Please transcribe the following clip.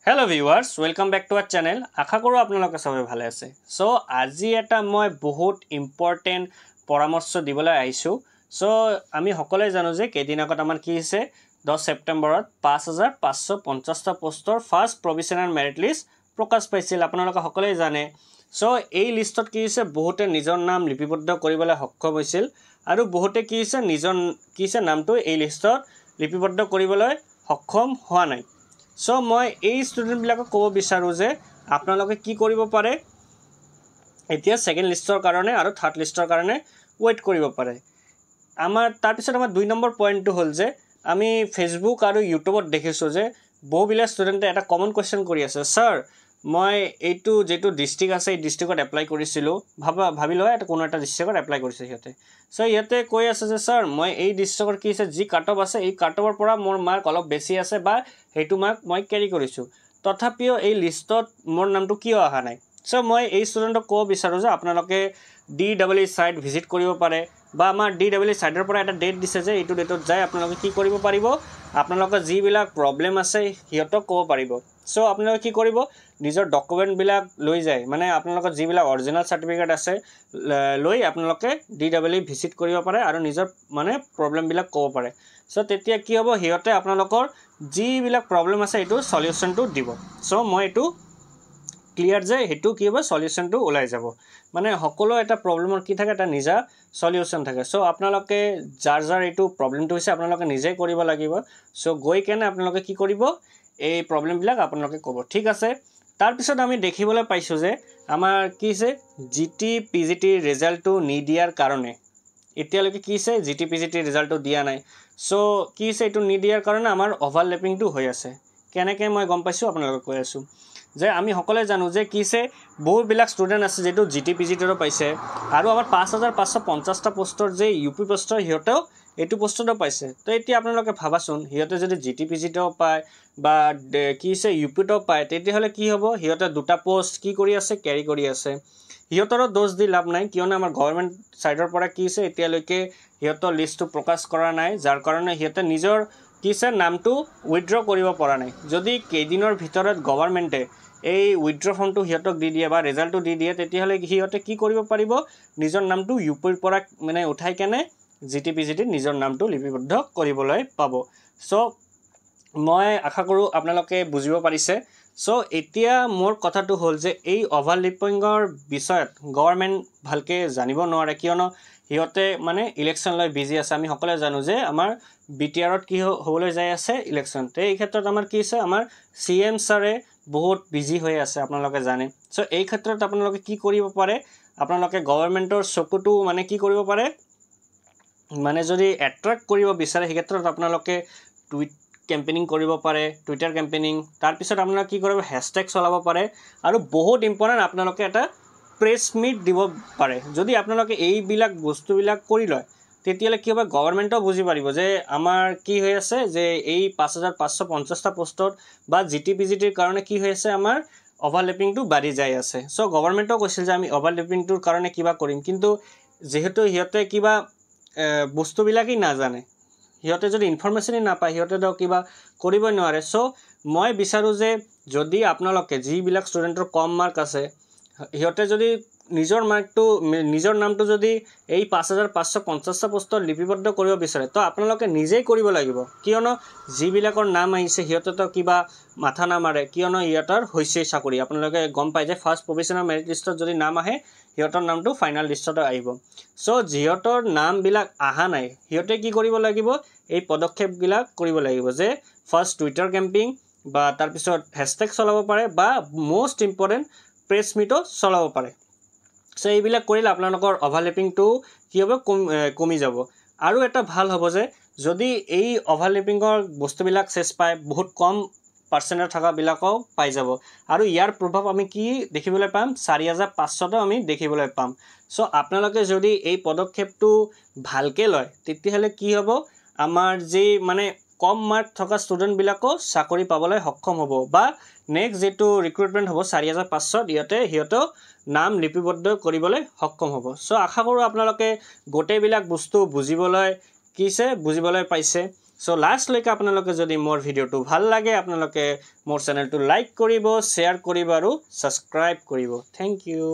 Hello viewers, welcome back to our channel. আশা কৰো আপোনালোকে সবে ভালে আছে। সো আজি এটা মই বহুত ইম্পৰ্টেন্ট পৰামৰ্শ দিবলৈ আহিছো। সো আমি সকলোৱে জানো যে কেদিন আগত আমাৰ কি হৈছে 10 সেপ্টেম্বৰত 5550টা পোষ্টৰ ফাৰ্স্ট প্ৰভিজনাল মেৰিট লিষ্ট প্ৰকাশ পাইছিল। আপোনালোকে সকলোৱে জানে। সো এই লিষ্টত কি হৈছে বহুতে নিজৰ নাম লিপিবদ্ধ কৰিবলৈ সক্ষম হৈছিল আৰু বহুতে কি হৈছে নামটো এই লিষ্টত লিপিবদ্ধ কৰিবলৈ সক্ষম হোৱা নাই। So মই এই স্টুডেন্ট বিলাকক ক'ব বিচাৰো যে আপোনালোকে কি কৰিব পাৰে এতিয়া সেকেন্ড লিষ্টৰ কাৰণে আৰু থাৰ্ড লিষ্টৰ কাৰণে ওয়েট কৰিব পাৰে। আমাৰ তাৰ পিছত আমাৰ 2 নম্বৰ পইণ্টটো হ'ল যে আমি ফেসবুক আৰু ইউটিউবত দেখিছো যে বহুবিলা স্টুডেন্টে এটা কমন কোৱেশ্চন কৰি আছে, স্যাৰ মই এইটো যেটো ডিস্ট্ৰিক্ট আছে এই ডিস্ট্ৰিক্টত এপ্লাই কৰিছিলো, ভাবিলো এটা কোন এটা ডিস্ট্ৰিক্টত এপ্লাই কৰিছে হিয়তে। সো ইয়াতে কৈ আছে যে স্যাৰ মই এই ডিস্ট্ৰিক্টৰ কি আছে জি কাট অফ আছে এই কাট অফৰ পৰা মোৰ মাৰ্ক অলপ বেছি আছে বা হেতু মাৰ্ক মই ক্যাৰি কৰিছো, তথাপিও এই লিষ্টত মোৰ নামটো কিয় অহা নাই। সো মই এই স্টুডেন্টক ক'ব বিচাৰো যে আপোনালোকে DEE সাইট ভিজিট কৰিব পাৰে বা আমাৰ DEE সাইটৰ পৰা এটা ডেট দিছে যে এইটো ডেটত যায় আপোনালোকে কি কৰিব পাৰিব, আপোনালোকৰ যি বিলাক প্ৰবলেম আছে হিয়তক ক'ব পাৰিব। সো আপোনালোকে কি কৰিব নিজৰ ডকুমেন্ট বিলাক লৈ যায়, মানে আপোনালোকৰ যি বিলাক অৰিজিনাল সাৰ্টিফিকেট আছে লৈ আপোনালোকে DEE ভিজিট কৰিব পাৰে আৰু নিজৰ মানে প্ৰবলেম বিলাক ক'ব পাৰে। সো তেতিয়া কি হ'ব হিয়তে আপোনালোকৰ যি বিলাক প্ৰবলেম আছে এটো সলিউশনটো দিব। সো মই এটো ক্লিয়াৰ যে হেতু কি হ'ব সলিউশনটো ওলাই যাব, মানে সকলো এটা প্ৰবলেমৰ কি থাকে এটা নিজা সলিউশন থাকে। সো আপোনালোকে যাৰ এটো প্ৰবলেমটো হৈছে আপোনালোকে নিজে কৰিব লাগিব। সো গৈ কেনে আপোনালোকে কি কৰিব এই প্ৰবলেম বিলাক আপোনালোকে ক'ব, ঠিক আছে। তাৰ পিছত আমি দেখিবলৈ পাইছো যে আমাৰ কি হৈছে জিটি পিজিটি ৰিজাল্টটো নিদিয়াৰ কাৰণে এতিয়ালৈকে কি হৈছে জিটি পিজিটি ৰিজাল্টটো দিয়া নাই। সো কি হৈছে এটো নিদিয়াৰ কাৰণে আমাৰ ওভাৰল্যাপিংটো হৈ আছে। কেনেকৈ মই গম পাইছো আপোনালোকক কৈ আছো যে আমি সকলোৱে জানো যে কি হৈছে বহুবিলাক স্টুডেন্ট আছে যেটো জিটি পিজিটিৰো পাইছে আৰু আমাৰ 5550টা পোষ্টৰ যে ইউপি পোষ্টৰ হিয়তেও এটো পোষ্টটো পাইছে। তো এতিয়া আপোনালোকে ভাবাচোন হিয়তে যদি জিটি পিজিটিও পায় বা কি হৈছে ইউপিটো পায় তেতিয়া হলে কি হ'ব হিয়তে দুটা পোষ্ট কি কৰি আছে ক্যাৰি কৰি আছে। হিয়তৰো দোষ দি লাভ নাই, কিয়নো আমাৰ গভৰ্নমেন্ট সাইডৰ পৰা কি হৈছে এতিয়ালৈকে হিয়তৰ লিষ্টটো প্ৰকাশ কৰা নাই, যাৰ কাৰণে হিয়তে নিজৰ কি হৈছে নামটো উইথড্ৰ কৰিব পৰা নাই। যদি কেইদিনৰ ভিতৰত গভৰ্নমেন্টে এই উইথড্ৰ ফৰ্মটো হিয়তক দি দিয়ে বা ৰিজাল্টটো দি দিয়ে তেতিয়া হলে হিয়তে কি কৰিব পাৰিব নিজৰ নামটো ইউপিৰ পৰা মানে উঠাই কেনে জিটি পিজিটি নিজৰ নামটো লিপিবদ্ধ কৰিবলৈ পাব। সো মই আশা কৰো আপোনালোকে বুজিব পাৰিছে। সো এতিয়া মোৰ কথাটো হ'ল যে এই ওভাৰল্যাপিংৰ বিষয়ত গভৰ্নমেন্ট ভালকে জানিব নোৱাৰে, কিয়নো হিয়তে মানে ইলেকশন লৈ বিজি আছে। আমি সকলোৱে জানো যে আমাৰ বিটিআৰত কি হ'বলৈ যায় আছে ইলেকশন। তে এই ক্ষেত্ৰত আমাৰ কি আছে আমাৰ সিএম ছাৰে বহুত বিজি হৈ আছে আপোনালোকে জানে। সো এই ক্ষেত্ৰত আপোনালোকে কি কৰিব পাৰে আপোনালোকে গভৰ্নমেন্টৰ চকুটো মানে কি কৰিব পাৰে মানে যদি এট্ৰাক্ট কৰিব বিচাৰে এই ক্ষেত্ৰত আপোনালোকে টুইট কেম্পেইনিং কৰিব পাৰে, টুইটাৰ কেম্পেইনিং, তাৰ পিছত আপোনালোকে কি কৰিব হ্যাশট্যাগ চলাব পাৰে আৰু বহুত ইম্পৰ্টেন্ট আপোনালোকে এটা প্ৰেছ মিট দিব পাৰে। যদি আপোনালোকে এই বিলাক বস্তুবিলাক কৰি লয় তেতিয়ালে কি হ'ব গভৰ্নমেন্টও বুজি পাৰিব যে আমাৰ কি হৈ আছে যে এই 5550টা পোষ্টত বা জিটি পিজিটিৰ কাৰণে কি হৈ আছে আমাৰ ওভাৰল্যাপিংটো বাঢ়ি যায় আছে। সো গভৰ্নমেন্টও কৈছিল যে আমি ওভাৰল্যাপিংটোৰ কাৰণে কিবা কৰিম, কিন্তু যেহেতু হিয়তে কিবা বস্তুবিলাকই নাজানে, হিয়তে যদি ইনফৰমেশনই নাপায় হিয়তে তো কিবা কৰিবই নোৱাৰে। সো মই বিচাৰো যে যদি আপোনালোকে যিবিলাক স্টুডেন্টৰ কম মাৰ্ক আছে হিয়তে যদি নিজৰ মাৰ্কটো নিজৰ নামটো যদি এই 5550টা পোষ্টত লিপিবদ্ধ কৰিব বিচাৰে তো আপোনালোকে নিজেই কৰিব লাগিব, কিয়নো যিবিলাকৰ নাম আহিছে হিয়তে তো কিবা মাথা না মাৰে, কিয়নো হিয়তৰ হৈছে চাকৰি। আপোনালোকে গম পায় যে ফাৰ্স্ট প্ৰভিজনাল মেৰিট লিষ্টত যদি নাম আহে হিয়তৰ নামটো ফাইনাল লিষ্টত আহিব। সো যিহতৰ নাম বিলাক আহা নাই হিয়তে কি কৰিব লাগিব এই পদক্ষেপ বিলাক কৰিব লাগিব যে ফাৰ্স্ট টুইটাৰ কেম্পেইনিং বা তাৰ পিছত হ্যাশট্যাগ চলাব পাৰে বা মোস্ট ইম্পৰ্টেন্ট প্ৰেছ মিটো চলাব পাৰে। সো এইবিলাক কৰিলে আপোনালোকৰ ওভাৰল্যাপিংটো কি হ'ব কমি যাব। আৰু এটা ভাল হ'ব যে যদি এই ওভাৰল্যাপিংৰ বস্তুবিলাক চেছ পায় বহুত কম পাৰ্চেন্টেজ থকা বিলাকও পাই যাব আৰু ইয়াৰ প্ৰভাৱ আমি কি দেখিবলৈ পাম 4500টো আমি দেখিবলৈ পাম। সো আপোনালোকে যদি এই পদক্ষেপটো ভালকে লয় তেতিয়াহলে কি হ'ব আমাৰ যে মানে কম মাৰ্ক থকা স্টুডেন্ট বিলাকো চাকৰি পাবলৈ সক্ষম হ'ব বা নেক্সট যেটো ৰিক্ৰুটমেন্ট হ'ব 4500 হিয়তে নাম লিপিবদ্ধ কৰিবলৈ সক্ষম হ'ব। সো আশা কৰো আপোনালোকে গোটেইবিলাক বস্তু বুজিবলৈ পাইছে। সো লাষ্টলৈকে আপোনালোকে যদি মোৰ ভিডিঅ'টো ভাল লাগে আপোনালোকে মোৰ চেনেলটো লাইক কৰিব শ্বেয়াৰ কৰিব আৰু সাবস্ক্ৰাইব কৰিব থ্যাংক ইউ